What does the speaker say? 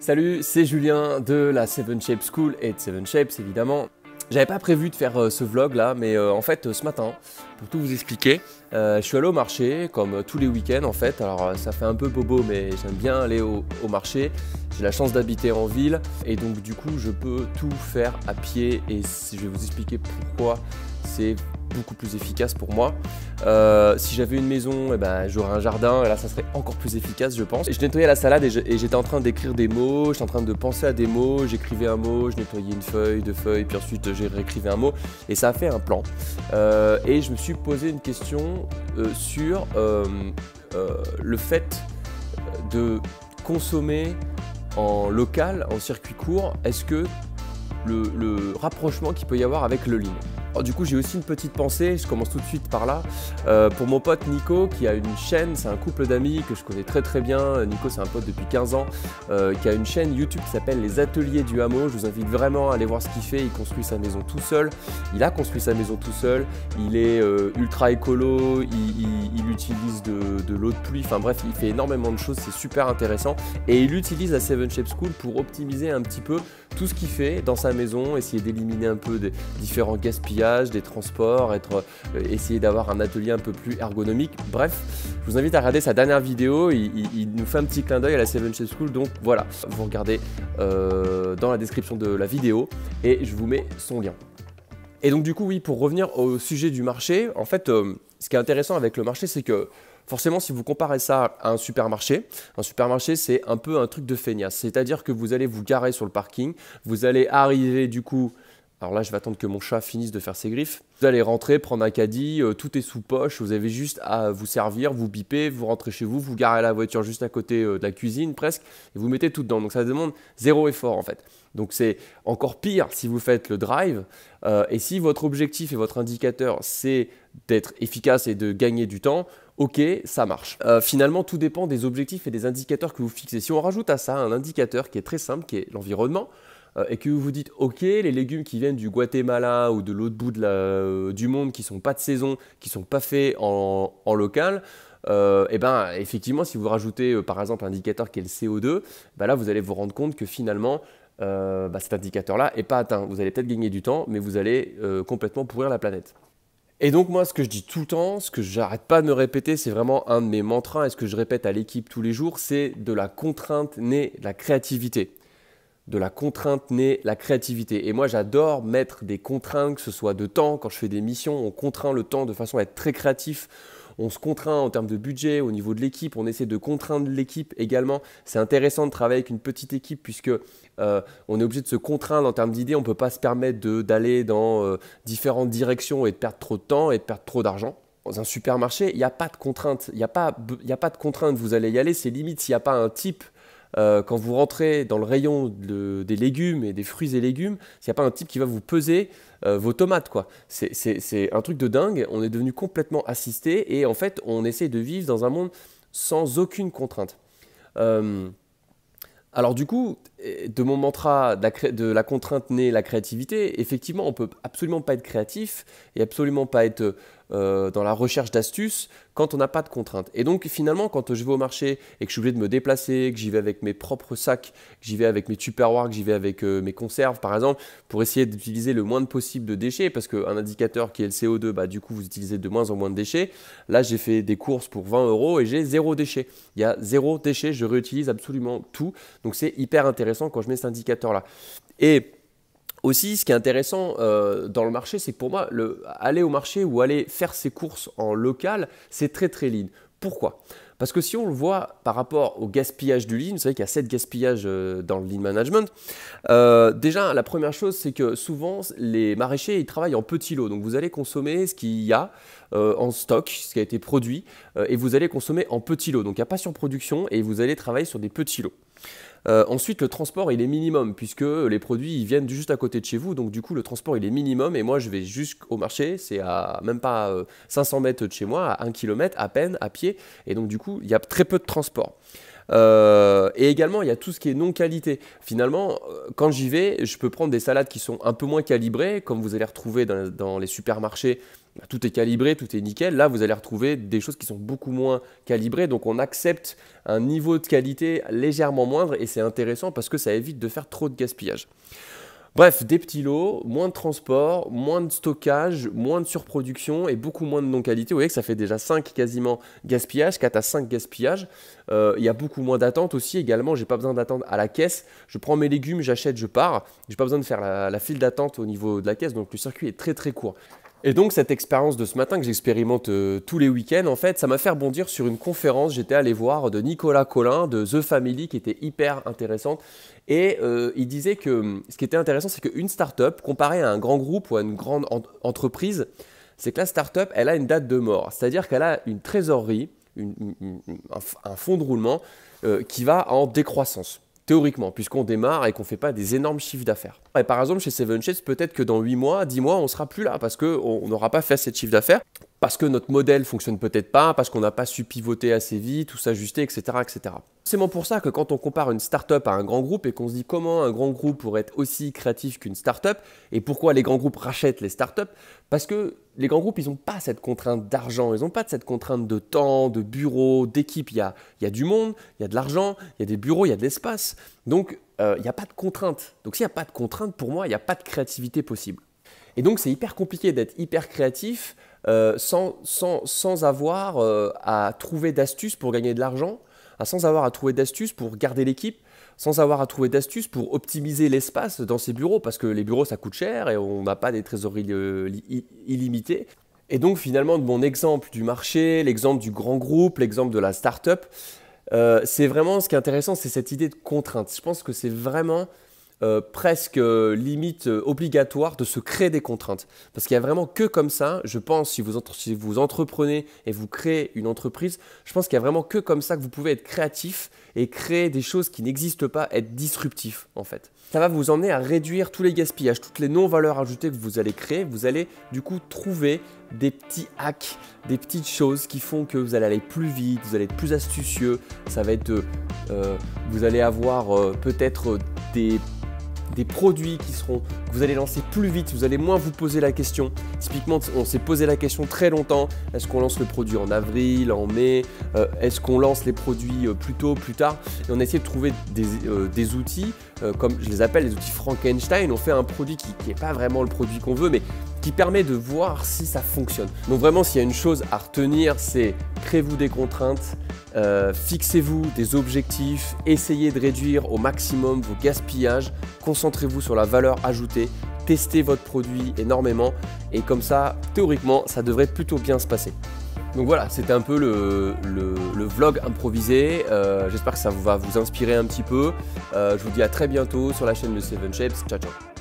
Salut, c'est Julien de la 7 Shapes School et de 7 Shapes évidemment. J'avais pas prévu de faire ce vlog là, mais en fait ce matin, pour tout vous expliquer, je suis allé au marché comme tous les week-ends en fait. Alors ça fait un peu bobo, mais j'aime bien aller au marché. J'ai la chance d'habiter en ville et donc du coup je peux tout faire à pied et je vais vous expliquer pourquoi c'est beaucoup plus efficace pour moi. Si j'avais une maison, j'aurais un jardin et là ça serait encore plus efficace je pense. Je nettoyais la salade et j'étais en train d'écrire des mots, j'étais en train de penser à des mots, j'écrivais un mot, je nettoyais une feuille, deux feuilles, puis ensuite j'ai réécrivé un mot et ça a fait un plan. Et je me suis posé une question sur le fait de consommer en local, en circuit court, est-ce que le rapprochement qu'il peut y avoir avec le lean. Alors, du coup, j'ai aussi une petite pensée, je commence tout de suite par là, pour mon pote Nico qui a une chaîne, c'est un couple d'amis que je connais très bien. Nico, c'est un pote depuis 15 ans, qui a une chaîne YouTube qui s'appelle Les Ateliers du Hameau. Je vous invite vraiment à aller voir ce qu'il fait. Il construit sa maison tout seul, il a construit sa maison tout seul, il est ultra écolo, il utilise de l'eau de pluie, enfin bref, il fait énormément de choses, c'est super intéressant. Et il utilise la 7 Shapes School pour optimiser un petit peu tout ce qu'il fait dans sa maison, essayer d'éliminer un peu des différents gaspillages, des transports, essayer d'avoir un atelier un peu plus ergonomique. Bref, je vous invite à regarder sa dernière vidéo, il nous fait un petit clin d'œil à la 7 Shapes School, donc voilà, vous regardez dans la description de la vidéo et je vous mets son lien. Et donc du coup, oui, pour revenir au sujet du marché, en fait, ce qui est intéressant avec le marché, c'est que forcément, si vous comparez ça à un supermarché c'est un peu un truc de feignasse. C'est-à-dire que vous allez vous garer sur le parking, vous allez arriver du coup, alors là je vais attendre que mon chat finisse de faire ses griffes, vous allez rentrer, prendre un caddie, tout est sous poche, vous avez juste à vous servir, vous bipez, vous rentrez chez vous, vous garez la voiture juste à côté de la cuisine presque, et vous mettez tout dedans. Donc ça demande zéro effort en fait. Donc c'est encore pire si vous faites le drive, et si votre objectif et votre indicateur c'est d'être efficace et de gagner du temps, ok, ça marche. Finalement, tout dépend des objectifs et des indicateurs que vous fixez. Si on rajoute à ça un indicateur qui est très simple, qui est l'environnement, et que vous vous dites, ok, les légumes qui viennent du Guatemala ou de l'autre bout du monde, qui ne sont pas de saison, qui ne sont pas faits en local, effectivement, si vous rajoutez par exemple un indicateur qui est le CO2, là, vous allez vous rendre compte que finalement, cet indicateur-là n'est pas atteint. Vous allez peut-être gagner du temps, mais vous allez complètement pourrir la planète. Et donc moi, ce que je dis tout le temps, ce que j'arrête pas de me répéter, c'est vraiment un de mes mantras et ce que je répète à l'équipe tous les jours, c'est de la contrainte naît la créativité. De la contrainte naît la créativité. Et moi, j'adore mettre des contraintes, que ce soit de temps, quand je fais des missions, on contraint le temps de façon à être très créatif. On se contraint en termes de budget, au niveau de l'équipe, on essaie de contraindre l'équipe également. C'est intéressant de travailler avec une petite équipe puisque on est obligé de se contraindre en termes d'idées. On ne peut pas se permettre d'aller dans différentes directions et de perdre trop de temps et de perdre trop d'argent. Dans un supermarché, il n'y a pas de contrainte. Il n'y a pas de contrainte, vous allez y aller. C'est limite s'il n'y a pas un type. Quand vous rentrez dans le rayon des légumes et des fruits et légumes, s'il n'y a pas un type qui va vous peser vos tomates, quoi. C'est un truc de dingue, on est devenu complètement assisté et en fait, on essaie de vivre dans un monde sans aucune contrainte. Alors du coup, de mon mantra de la contrainte naît la créativité, effectivement, on ne peut absolument pas être créatif et absolument pas être dans la recherche d'astuces quand on n'a pas de contrainte. Et donc finalement, quand je vais au marché et que je suis obligé de me déplacer, que j'y vais avec mes propres sacs, que j'y vais avec mes tupperwares, que j'y vais avec mes conserves par exemple, pour essayer d'utiliser le moins possible de déchets, parce qu'un indicateur qui est le CO2, du coup vous utilisez de moins en moins de déchets. Là j'ai fait des courses pour 20 € et j'ai zéro déchet. Il y a zéro déchet, je réutilise absolument tout. Donc c'est hyper intéressant quand je mets cet indicateur-là. Et aussi, ce qui est intéressant dans le marché, c'est que pour moi, aller au marché ou aller faire ses courses en local, c'est très lean. Pourquoi ? Parce que si on le voit par rapport au gaspillage du lean, vous savez qu'il y a 7 gaspillages dans le lean management. Déjà, la première chose, c'est que souvent, les maraîchers, ils travaillent en petits lots. Donc, vous allez consommer ce qu'il y a en stock, ce qui a été produit, et vous allez consommer en petits lots. Donc, il n'y a pas surproduction et vous allez travailler sur des petits lots. Ensuite, le transport, il est minimum puisque les produits ils viennent juste à côté de chez vous. Donc, du coup, le transport, il est minimum. Et moi, je vais jusqu'au marché. C'est à même pas 500 mètres de chez moi, à 1 km à peine, à pied. Et donc, du coup, il y a très peu de transport. Et également, il y a tout ce qui est non-qualité. Finalement, quand j'y vais, je peux prendre des salades qui sont un peu moins calibrées, comme vous allez retrouver dans les supermarchés. Tout est calibré, tout est nickel. Là, vous allez retrouver des choses qui sont beaucoup moins calibrées. Donc, on accepte un niveau de qualité légèrement moindre et c'est intéressant parce que ça évite de faire trop de gaspillage. Bref, des petits lots, moins de transport, moins de stockage, moins de surproduction et beaucoup moins de non-qualité. Vous voyez que ça fait déjà 5 quasiment gaspillages, 4 à 5 gaspillages. Il y a beaucoup moins d'attente aussi également. J'ai pas besoin d'attendre à la caisse. Je prends mes légumes, j'achète, je pars. J'ai pas besoin de faire la file d'attente au niveau de la caisse. Donc le circuit est très très court. Et donc cette expérience de ce matin que j'expérimente tous les week-ends, en fait, ça m'a fait rebondir sur une conférence. J'étais allé voir de Nicolas Collin de The Family qui était hyper intéressante. Et il disait que ce qui était intéressant, c'est qu'une start-up, comparée à un grand groupe ou à une grande entreprise, c'est que la start-up, elle a une date de mort. C'est-à-dire qu'elle a une trésorerie, un fonds de roulement qui va en décroissance. Théoriquement, puisqu'on démarre et qu'on ne fait pas des énormes chiffres d'affaires. Et par exemple, chez 7Shapes, peut-être que dans 8 mois, 10 mois, on ne sera plus là parce qu'on n'aura pas fait assez de chiffre d'affaires, parce que notre modèle ne fonctionne peut-être pas, parce qu'on n'a pas su pivoter assez vite ou s'ajuster, etc., etc. C'est pour ça que quand on compare une start-up à un grand groupe et qu'on se dit comment un grand groupe pourrait être aussi créatif qu'une start-up et pourquoi les grands groupes rachètent les start-up, parce que les grands groupes, ils n'ont pas cette contrainte d'argent, ils n'ont pas cette contrainte de temps, de bureau, d'équipe. Il y a du monde, il y a de l'argent, il y a des bureaux, il y a de l'espace. Donc, il n'y a pas de contrainte. Donc, s'il n'y a pas de contrainte, pour moi, il n'y a pas de créativité possible. Et donc, c'est hyper compliqué d'être hyper créatif sans avoir à trouver d'astuces pour gagner de l'argent, sans avoir à trouver d'astuces pour garder l'équipe, sans avoir à trouver d'astuces pour optimiser l'espace dans ses bureaux, parce que les bureaux, ça coûte cher et on n'a pas des trésoreries illimitées. Et donc, finalement, de mon exemple du marché, l'exemple du grand groupe, l'exemple de la start-up, c'est vraiment ce qui est intéressant, c'est cette idée de contrainte. Je pense que c'est vraiment presque limite obligatoire de se créer des contraintes. Parce qu'il n'y a vraiment que comme ça, je pense, si vous entreprenez et vous créez une entreprise, je pense qu'il n'y a vraiment que comme ça que vous pouvez être créatif et créer des choses qui n'existent pas, être disruptif en fait. Ça va vous emmener à réduire tous les gaspillages, toutes les non-valeurs ajoutées que vous allez créer. Vous allez du coup trouver des petits hacks, des petites choses qui font que vous allez aller plus vite, vous allez être plus astucieux. Ça va être, vous allez avoir peut-être des produits que vous allez lancer plus vite, vous allez moins vous poser la question. Typiquement, on s'est posé la question très longtemps, est-ce qu'on lance le produit en avril, en mai, est-ce qu'on lance les produits plus tôt, plus tard? Et on a essayé de trouver des outils, comme je les appelle les outils Frankenstein. On fait un produit qui n'est pas vraiment le produit qu'on veut, mais qui permet de voir si ça fonctionne. Donc vraiment, s'il y a une chose à retenir, c'est créez-vous des contraintes, fixez-vous des objectifs, essayez de réduire au maximum vos gaspillages, concentrez-vous sur la valeur ajoutée, testez votre produit énormément et comme ça, théoriquement, ça devrait plutôt bien se passer. Donc voilà, c'était un peu le vlog improvisé. J'espère que ça va vous inspirer un petit peu. Je vous dis à très bientôt sur la chaîne de 7Shapes. Ciao, ciao.